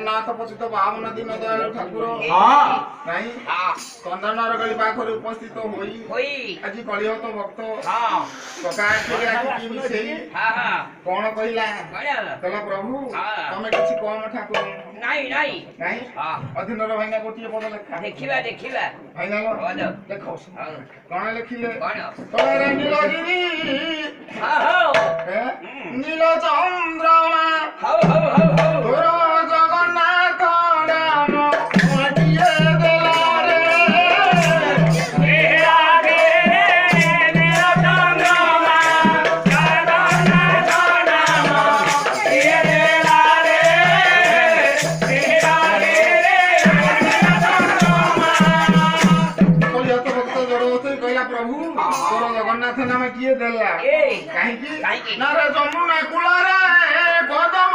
ଜଗନ୍ନାଥ ପତିତ ପାବନ ଦୀନ ଦୟାଳୁ ଠାକୁର ନାଇଁ ଚନ୍ଦନର ଗଳି ପାଖରେ ଉପସ୍ଥିତ ହୋଇ ଆଜି କଳିହତ ଭକ୍ତ କଣ କହିଲା କହିଲା ପ୍ରଭୁ ତମେ କିଛି କମ ଠାକୁର ନାଇଁ ଅଧୀନର ଭାଇନା ଗୋଟିଏ ପଦ ଲେଖା ଦେଖିବା ଭାଇନା ଦେଖ କଣ ଲେଖିଲେ ନୀଳଗିରି ନୀଳ ଚନ୍ଦ୍ରମା ଜଗନ୍ନାଥ ରାମ प्रभु तोर जगन्नाथ नाम किए देला कहीं ना रे जमुना कुलारे कदम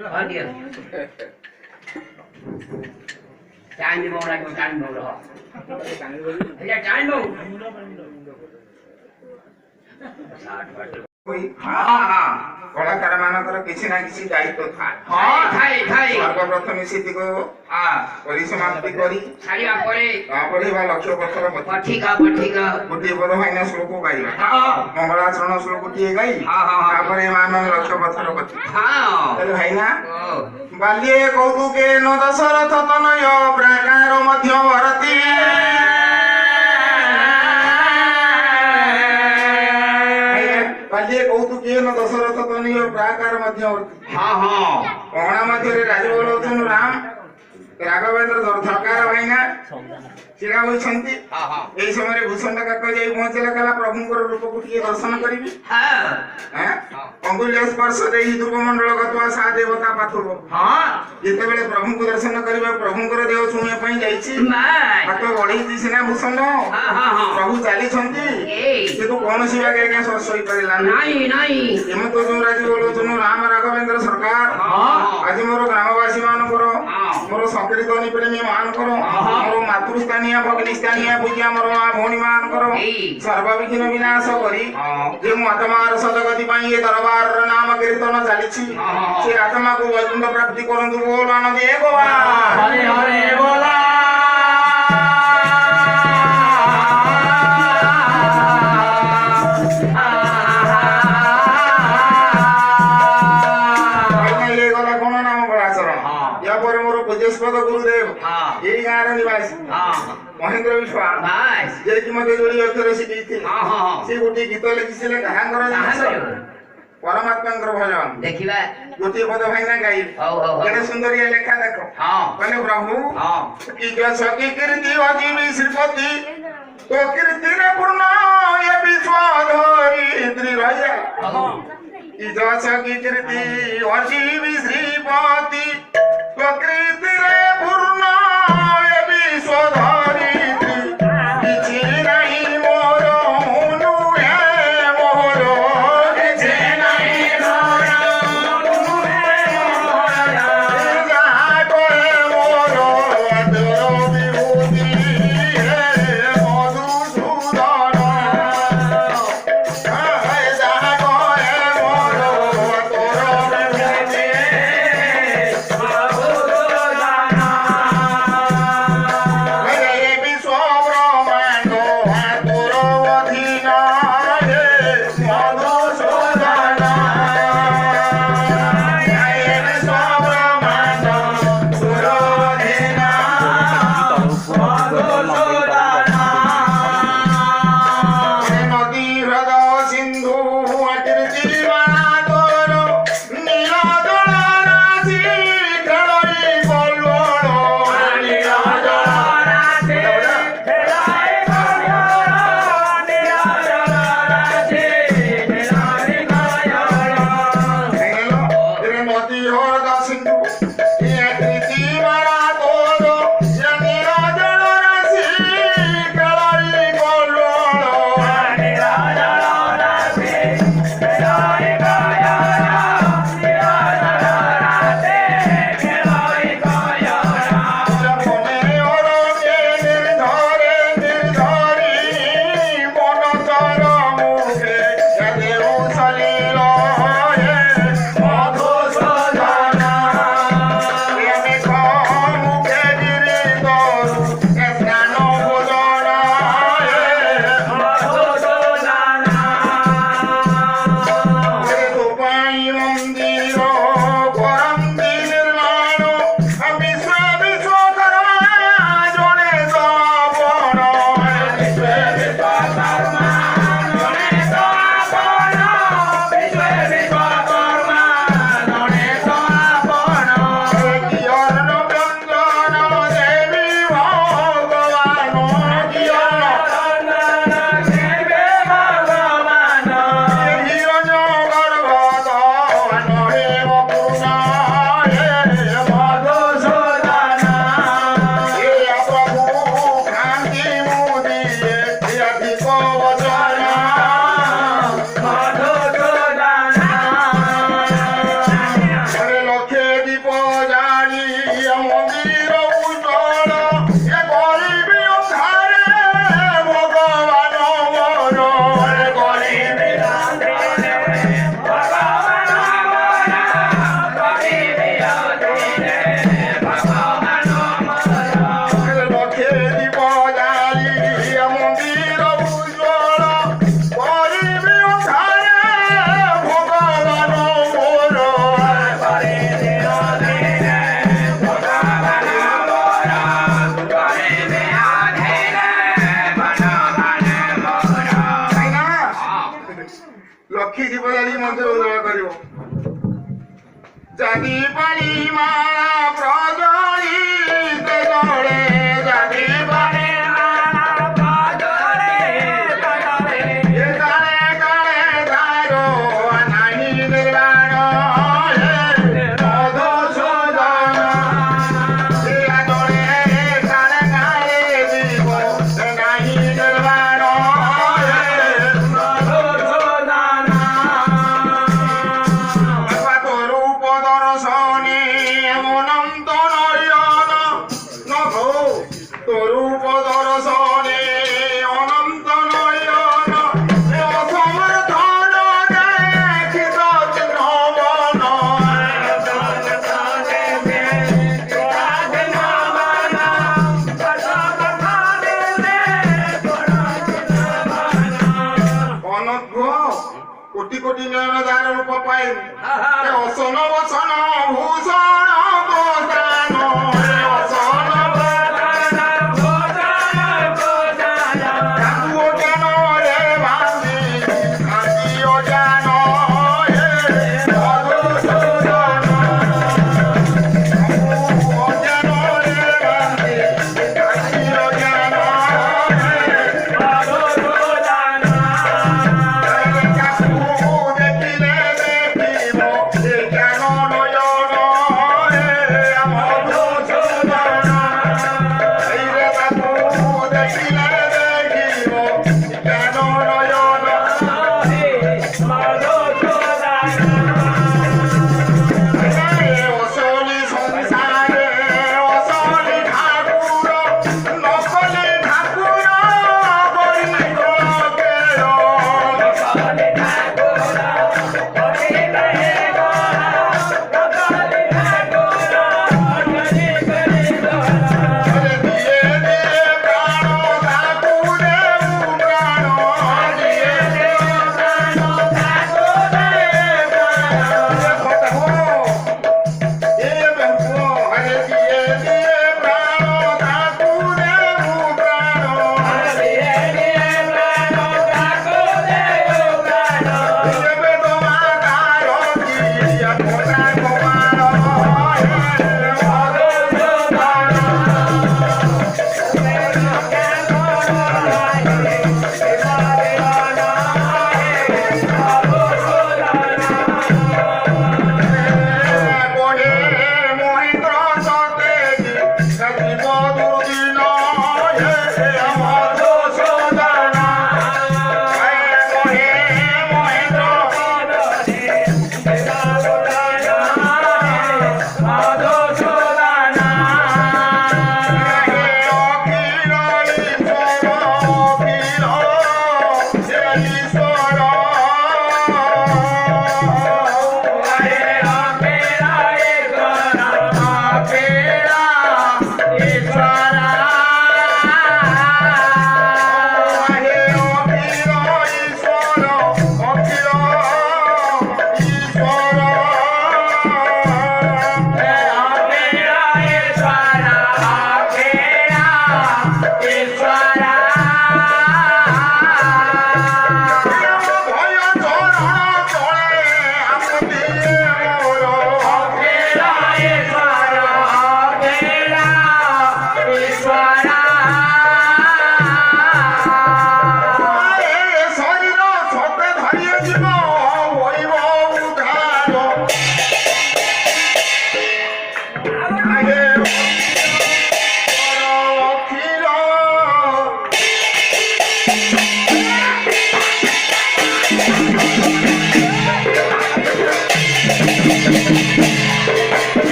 Ở kia. Trái đi bông này, trái bông đó. Thấy ra trái bông. କଳାକାର ମାନଙ୍କର କିଛି ନା କିଛି ଦାୟିତ୍ୱ ଥାଏ ସର୍ବପ୍ରଥମେ ସେତିକୁ ପରିସମାପ୍ତି କରି ପଢିବା ଲକ୍ଷ୍ୟ ପଥର ଗୋଟିଏ ପଦ ଭାଇନା ଶ୍ଲୋକ ଗାଇବା ମଙ୍ଗଳାଚରଣ ଶ୍ଲୋକଟିଏ ଗାଇ ତାପରେ ମାନ ଲକ୍ଷ୍ୟ ପଥର ତାହେଲେ ଭାଇନା ବାଲ୍ୟେ କୌତୁକେ ନ ଦଶରଥ ତନୟ ପ୍ରାକାର ମଧ୍ୟବର୍ତ୍ତୀ ବାଲ୍ୟେ କୌତୁକେ ନ ଦଶରଥ ତନୟ ପ୍ରାକାର ମଧ୍ୟବର୍ତ୍ତୀ ପହଣା ମଧ୍ୟରେ ରାଜବଲ୍ଲଭ ରାମ ରାଘବେନ୍ଦ୍ର ସରକାର ଭାଇନା ଛିଡ଼ା ହୋଇଛନ୍ତି ଏଇ ସମୟରେ ଭୂଷଣ୍ଡ କାକ ଯାଇ ପହଞ୍ଚିଲା କଲା ପ୍ରଭୁଙ୍କର ରୂପକୁ ଟିକେ ଦର୍ଶନ କରିବି ଅଙ୍ଗୁଲ୍ୟ ସ୍ପର୍ଶ ଦେଇ ଧ୍ରୁବମଣ୍ଡଳ ଗତ୍ୱା ସା ଦେବତା ପାଥୁବ ଯେତେବେଳେ ପ୍ରଭୁଙ୍କୁ ଦର୍ଶନ କରିବା ପ୍ରଭୁଙ୍କର ଦେହ ଛୁଇଁବା ପାଇଁ ଯାଇଛି ହାତ ବଢେଇଛି ସିନା ଭୂଷଣ୍ଡ ପ୍ରଭୁ ଚାଲିଛନ୍ତି କିନ୍ତୁ କୌଣସି ବାଗେ ଆଜ୍ଞା ସ୍ପର୍ଶ ହୋଇପାରିଲା ନାହିଁ ଏମତ ଯୋଉ ରାଜି ବୋଲୁଛନ୍ତି ରାମ ରାଘବେନ୍ଦ୍ର ସରକାର ଆଜି ମୋର ଗ୍ରାମବାସୀ ମାନଙ୍କର ମୋର ସଂକୀର୍ତ୍ତ ପ୍ରେମୀ ମାନଙ୍କର ମୋର ମାତୃସ୍ଥାନୀୟ ଭଗ୍ନିସ୍ଥାନୀୟ ପୂଜା ମୋର ମା ଭଉଣୀ ମାନଙ୍କର ସର୍ବବିଘ୍ନ ବିନାଶ କରି ଯେଉଁ ଆତ୍ମାର ସଦଗତି ପାଇଁ ଏ ଦରବାରର ନାମ କୀର୍ତ୍ତନ ଚାଲିଛି ସେ ଆତ୍ମାକୁ ବୈକୁଣ୍ଠ ପ୍ରାପ୍ତି କରନ୍ତୁ ବୋଲ ଆନନ୍ଦ ହରେ ହରେ ବୋଲ ଗୁରୁଦେବ ଏଇ ଗାଁର ନିବାସୀ ମହେନ୍ଦ୍ର ବିଶ୍ୱାଳ ଯିଏକି ମତେ ଯୋଡ଼ି ଅକ୍ଷର ଶିଖେଇଥିଲେ ସେ ଗୋଟିଏ ଗୀତ ଲେଖିଥିଲେ କାହାଙ୍କର ପରମାତ୍ମାଙ୍କର ଭଜନ ଦେଖିବା ଗୋଟିଏ ପଦ ଭାଇନା ଗାଇବେ କେତେ ସୁନ୍ଦରିଆ ଲେଖା ଦେଖ କହିଲେ ପ୍ରଭୁ କି ଯଶ କି କୀର୍ତ୍ତି ଅଜୀବି ଶ୍ରୀପତି ତୋ କୀର୍ତ୍ତିରେ ପୂର୍ଣ୍ଣ ଏ ବିଶ୍ୱ ଧରିତ୍ରୀ ରହିଲା କି ଯଶ କି କୀର୍ତ୍ତି ଅଜୀବି ଶ୍ରୀପତି ତୋ କୀର୍ତ୍ତିରେ ପୂର୍ଣ୍ଣ ଏ ବିଶ୍ୱ ଧରିତ୍ରୀ କିଛି ନାହିଁ ମୋର ନୁହେଁ ମୋର କିଛି ନାହିଁ ମୋର ଯାହା କହେ ମୋର ତୋର ବିଭୂତି ହେ ମଧୁସୂଦନ ଯାହା କହେ ମୋର ତୋର ବିଭୂତି লক্ষে দীপ জালি মন্দির উজ্জ্বল করিবি উদ্ধারে ভগবান মোর লক্ষ্মী দীপ জালি মন্দির উজ্জ্বল করিব যদি পারি মালা প্রজ্বলিতে জলে যদি পারি এ কালে কালে ধারো নাহি নির্বাণ মধুসূদন এ জলে কালে কালে দিব নাহি নির্বাণ রূপ দর্শনে অনন্ত নয়ন নভ তরূপ দর্শনে অনন্ত নয়ন অসমর্থন দেখিত নবন অনঘ কোটি কোটি নয়ন যার রূপ পাই অসন বসন ভূষণ গোদান অসন ঠাকুর জ্ঞান রে ভাঙি কাঁদিও জ্ঞান হে মধুসূদন ঠাকুর জ্ঞান রে ভাঙি কাঁদিও জ্ঞান হে ঠাকুর দেখিলে দেখিব জ্ঞান নয়ন হে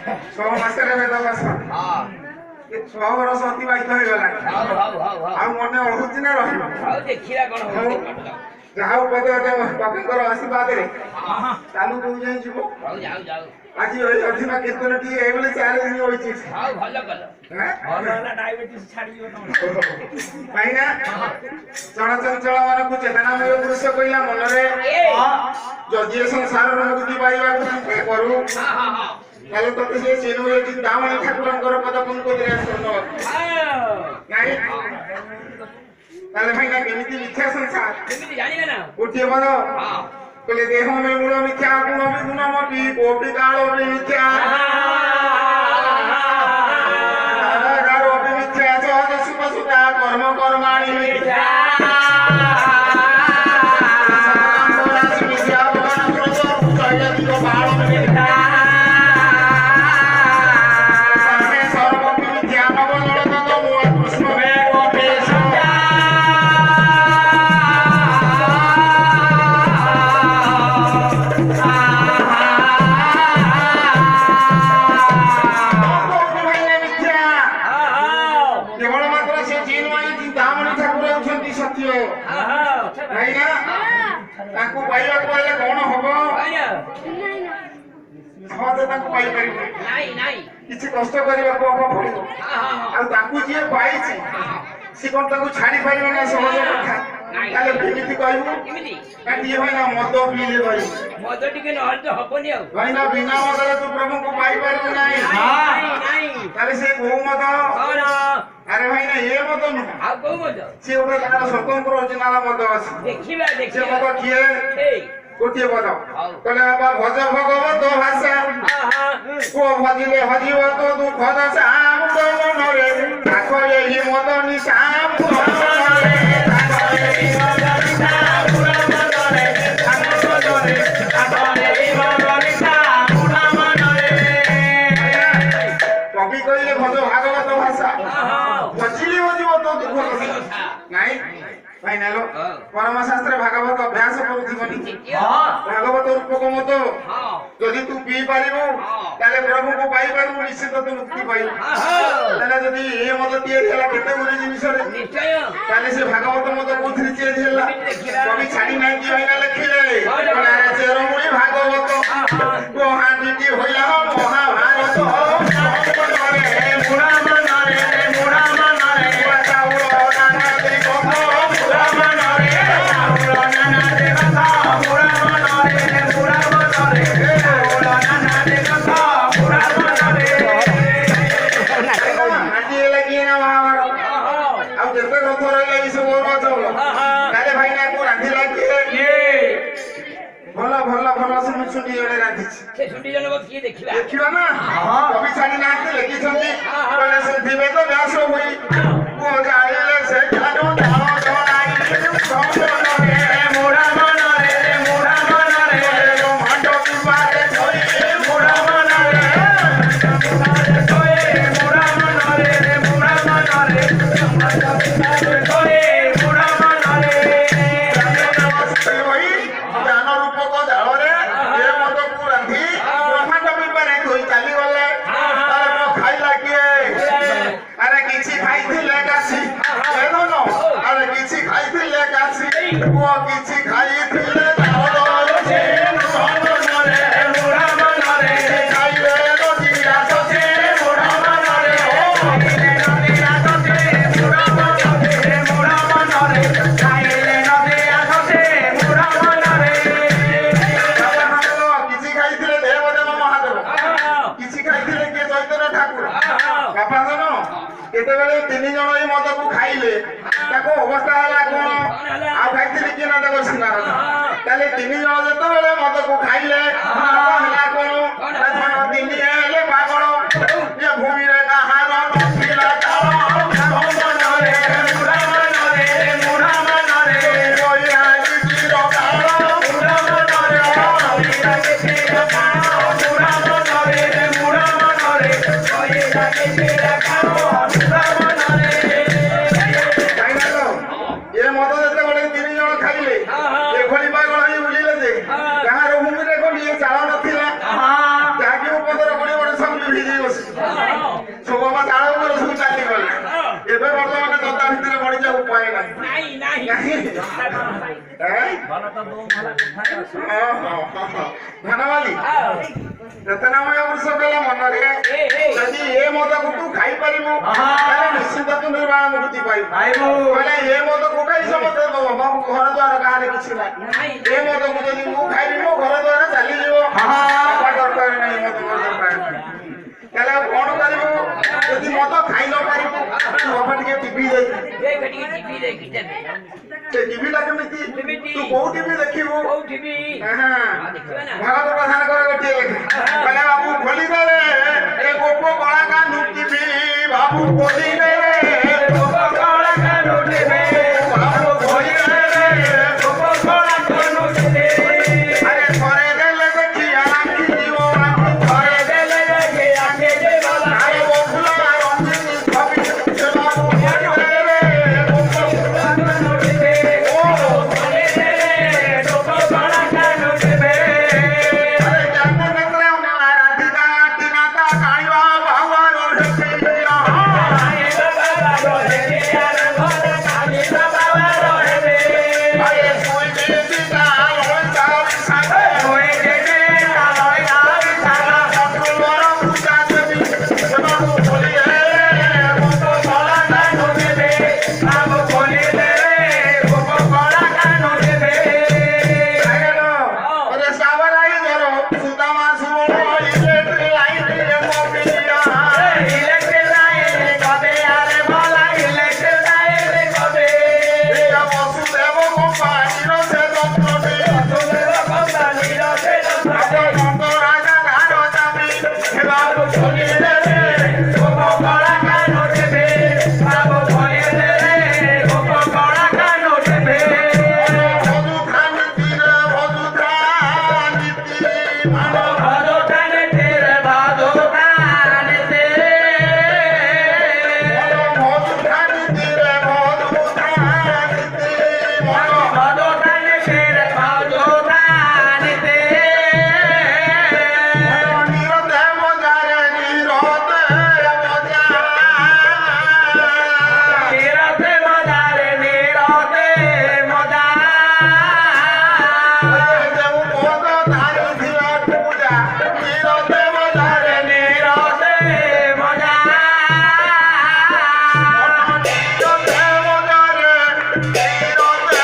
6 ମାସରେ ବେଦବାସ ହଁ 6 ବର୍ଷ ଅତିବାହିତ ହେଇଗଲାଣି ଆଉ ମନେ ରହୁଛି ନା ରହିବ ଆଉ ଦେଖିବା କଣ ହଉଛି ଯାହା ପଦ ବାବୁଙ୍କର ଆଶୀର୍ବାଦରେ ଚାଲୁ କୋଉ ଯାଇ ଯିବ ହଉ ଯାଉ ଯାଉ ଆଜି ଏଇ ଅଧିନ କୀର୍ତ୍ତନ ଟିକେ ଏଇଭଳି 4 ଦିନ ହୋଇଛି ହଉ ଭଲ କଲ ଭଲ ହେଲା ଡାଇବେଟିସ୍ ଛାଡ଼ିଯିବ ତମର କାହିଁକିନା ଚଳଚଞ୍ଚଳ ମାନଙ୍କୁ ଚେତନାମୟ ପୁରୁଷ କହିଲା ମନରେ ଯଦି ଏ ସଂସାରର ମୁକ୍ତି ପାଇବାକୁ ଚାହୁଁ କରୁ ତାହେଲେ ତତେ ସେ ଚିହ୍ନରେ ଚିନ୍ତାମଣି ଠାକୁରଙ୍କର ପଦ ପଙ୍କଜରେ ସ୍ୱର୍ଣ୍ଣ ନାଇଁ ତାହେଲେ ଭାଇନା କେମିତି ମିଥ୍ୟା ସଂସାର କେମିତି ଜାଣିବେ ନା ଗୋଟିଏ ପଦ କହିଲେ ଦେହ ମେ ମୂଳ ମିଥ୍ୟା ଗୁଣ ବିଗୁଣ ମପି କୋଟି କାଳ ବି ମିଥ୍ୟା ମିଥ୍ୟା ସହଜ ସୁଖ ସୁତା କର୍ମ କର୍ମାଣି ମିଥ୍ୟା ତାଙ୍କୁ ପାଇବାକୁ ହେଲେ କଣ ହବ ସହଜେ ତାଙ୍କୁ ପାଇପାରିବ କିଛି କଷ୍ଟ କରିବାକୁ ହବ ପଡିବ ଆଉ ତାଙ୍କୁ ଯିଏ ପାଇଛି ସେ କଣ ତାକୁ ଛାଡି ପାରିବ ନା ସହଜ କଥା ତାହେଲେ କେମିତି କହିବୁ ଟିକେ ଭାଇନା ମଦ ପିଇଲେ କହିବୁ ମଦ ଟିକେ ନହେଲେ ତ ହବନି ଆଉ ଭାଇନା ବିନା ମଦରେ ତୁ ପ୍ରଭୁଙ୍କୁ ପାଇପାରିବୁ ନାହିଁ ତାହେଲେ ସେ କୋଉ ମଦ ଆରେ ଭାଇନା ଏ ମଦ ନୁହଁ ଆଉ କୋଉ ମଦ ସେ ଗୋଟେ ତାର ସ୍ୱତନ୍ତ୍ର ଅରିଜିନାଲ ମଦ ଅଛି ଦେଖିବା ସେ ଦେଖିବା ମଦ କିଏ ଗୋଟିଏ ପଦ କହିଲେ ବାବା ଭଜ ଭଗବତ ଭାଷା ପୁଅ ଭଜିଲେ ହଜିବ ତ ଦୁଃଖ ଦଶା ମୁଣ୍ଡ ମନରେ ତାକ ଏହି ମଦ ନିଶା ମୁଣ୍ଡ ମନରେ ତାକ ଏହି ମଦ ନିଶା ମୁଣ୍ଡ ମନରେ ତାକ ଏହି ମଦ ନିଶା ମୁଣ୍ଡ ମନରେ କବି କହିଲେ ଭଜ ଭାଗବତ ଭାଷା ଭଜିଲେ ହଜିବ ତ ଦୁଃଖ ଦଶା ନାଇଁ फाइनल परम शास्त्र भागवत अभ्यास करूथिबनी भागवत रूपक मत यदि तू पी पारिबो ताले प्रभु को पाई पारबो निश्चित तू मुक्ति पाइबो ताले यदि ए मत तिए देला केते गुरी जिनिस रे निश्चय ताले से भागवत मत कोथि चेंज होला कवि छाडी नाही कि भाइना लिखिले बोला रे चेरमुड़ी भागवत गोहांडी होइला महाभारत मुड़ा मनरे देखिबा ना कवि छाड़ी नाते लिखिछंती बोले से दिबे तो व्यास होई को जाइले से जानो जानो जोनाई सोमने मोरा मनरे जो मांडो पुवारे छोई मोरा मनरे छोई मोरा मनरे छोई मोरा मनरे होई ज्ञान रूप को जाळरे ए मत को रांधी चाली गले खाइला किए अरे किछि खाइथिले कासी एनो अरे किछि खाइथिले कासी वो किछि खाइथिले दावल से सोनरे मुड़ा मनरे खाइले नदिया ससे मुड़ा मनरे खाइले नदिया ससे मुड़ा मनरे खाइले नदिया ससे मुड़ा मनरे किछि खाइथिले देवदेव महादेव किसी खाइथिले के चैतन्य ठाकुर बापा जनो केतेबेले 3 जण ए मद को खाइले ताको अवस्था हला कोन आ खाइथिले कि ना देखो सिनार ताले 3 जण जतबेले मद को खाइले हला कोन जन दिनी हेले पागल ये भूमि रे कहार नथिला काल मनरे मुड़ा मनरे कोई आजी जीरो काल मुड़ा मनरे के जीरो काल मुड़ा मनरे ये मद जेते बड़े 3 जण खाइले ए खली पागल होई बुलिले जे कहार भूमि रे को लिए चाला ନାହିଁ ଭଲ ତ ଦଉ ଭଲ କଥା ଧନବାଲି ରତନାମୟ ବୃଷ କହିଲା ମନରେ ଯଦି ଏ ମଦକୁ ତୁ ଖାଇପାରିବୁ ତାହେଲେ ନିଶ୍ଚିତ ତୁ ନିର୍ବାଣ ମୁକ୍ତି ପାଇବୁ କହିଲେ ଏ ମଦକୁ ଖାଇ ସମସ୍ତେ ଘର ଦ୍ୱାର ଗାଁରେ କିଛି ନାହିଁ ଏ ମଦକୁ ଯଦି ମୁଁ ଖାଇବି ମୋ ଘର ଦ୍ୱାର ଚାଲିଯିବ ଦରକାର ନାହିଁ ମଦ ଦରକାର ନାହିଁ ତାହେଲେ ଆଉ କଣ କରିବୁ ଯଦି ମଦ ଖାଇ ନ ପାରିବୁ ତୁ ବାବା ଟିକେ ଟିଭି ଦେଖି ସେ ଟିଭିଟା କେମିତି ତୁ କୋଉ ଟିଭି ଦେଖିବୁ ଭାଗବତ ପ୍ରଧାନଙ୍କର ଗୋଟିଏ ଲେଖା କହିଲେ ବାବୁ ଖୋଲିଦେଲେ ଏ ଗୋପ କଳା କାନୁ ଟିଭି ବାବୁ ଖୋଲିଦେଲେ ଗୋପ କଳା କାନୁ ଟିଭି ବାବୁ ଖୋଲିଦେଲେ ଗୋପ କଳା କାନୁ ଟିଭି ଆରେ ଥରେ ଦେଲେ ଦେଖି ଆଖି ଯିବ ଥରେ ଦେଲେ ଦେଖି ଆଖି ଯିବ ଆରେ ବଖୁଲା ରଙ୍ଗିନ ଛବି ସେ ବାବୁ ଖୋଲିଦେଲେ ଗୋପ କଳା କାନୁ ଟିଭି ଓ ଖୋଲିଦେଲେ ଗୋପ କଳା କାନୁ ଟିଭି ଆରେ ଜାନ ନେତ୍ରେ ରାଧିକା ଟିନାତା କାଣିବା ବାବା ରୋଷେ ଆଏ ବାବା ରୋଷେ ଆରେ ଘର କାଲି ବାବା ରୋଷେ ଆଏ সোই দেবি কাল হইতা বিছানা সোই দেবি কাল হইতা বিছানা সতুলর পূজা দেবি বাবু বলি রে গোপ কলা কানু দেবে বাবু বলি রে গোপ কলা কানু দেবে আইলো ওরে সাবলাই ধরো সুদামা সুবল ইলেক্ট্রিক লাইন দিয়ে কবিয়া ইলেক্ট্রিক লাইন কবে আরে বলা ইলেক্ট্রিক লাইন কবে এয়া বসুদেব কোম্পানির সে যন্ত্রটি বসুদেব কোম্পানির সে যন্ত্রটি বন্ধ রাজা ধার যাবি বাবু বলি রে গোপ কলা কানু দেবে বাবু বলি রে গোপ কলা কানু দেবে বধু খানিতি রে বধু খানিতি ভালো খানিতি রে ভালো খানিতি বধু খানিতি রে বধু খানিতি ভালো খানিতি রে ভালো খানিতি নিরতে মজারে নিরতে মজা নিরতে মজারে নিরতে মজা যেউ পদ ধারি ধিলা পূজা নিরতে মজারে নিরতে মজা নিরতে মজারে নিরতে